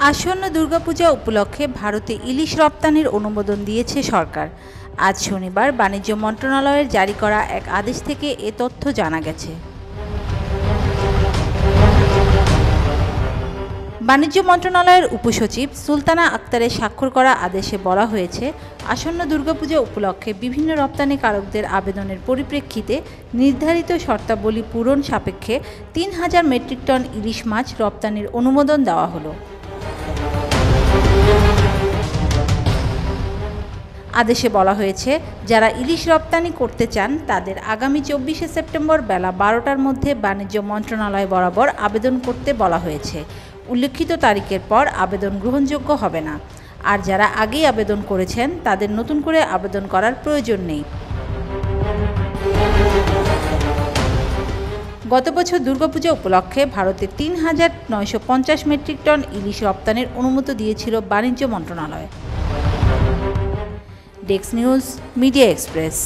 আসন্ন দুর্গাপূজা উপলক্ষে ভারতে ইলিশ রপ্তানির অনুমোদন দিয়েছে সরকার। আজ শনিবার বাণিজ্য মন্ত্রণালয়ের জারি করা এক আদেশ থেকে এ তথ্য জানা গেছে। বাণিজ্য মন্ত্রণালয়ের উপসচিব সুলতানা আক্তারের স্বাক্ষর করা আদেশে বলা হয়েছে, আসন্ন দুর্গাপূজা উপলক্ষে বিভিন্ন রপ্তানিকারকদের আবেদনের পরিপ্রেক্ষিতে নির্ধারিত শর্তাবলী পূরণ সাপেক্ষে ৩,০০০ মেট্রিক টন ইলিশ মাছ রপ্তানির অনুমোদন দেওয়া হলো। আদেশে বলা হয়েছে, যারা ইলিশ রপ্তানি করতে চান তাদের আগামী ২৪শে সেপ্টেম্বর বেলা ১২টার মধ্যে বাণিজ্য মন্ত্রণালয় বরাবর আবেদন করতে বলা হয়েছে। উল্লেখিত তারিখের পর আবেদন গ্রহণযোগ্য হবে না। আর যারা আগেই আবেদন করেছেন তাদের নতুন করে আবেদন করার প্রয়োজন নেই। গত বছর দুর্গাপূজা উপলক্ষে ভারতে ৩,৯৫০ মেট্রিক টন ইলিশ রপ্তানির অনুমতি দিয়েছিল বাণিজ্য মন্ত্রণালয়। Desk news, media express.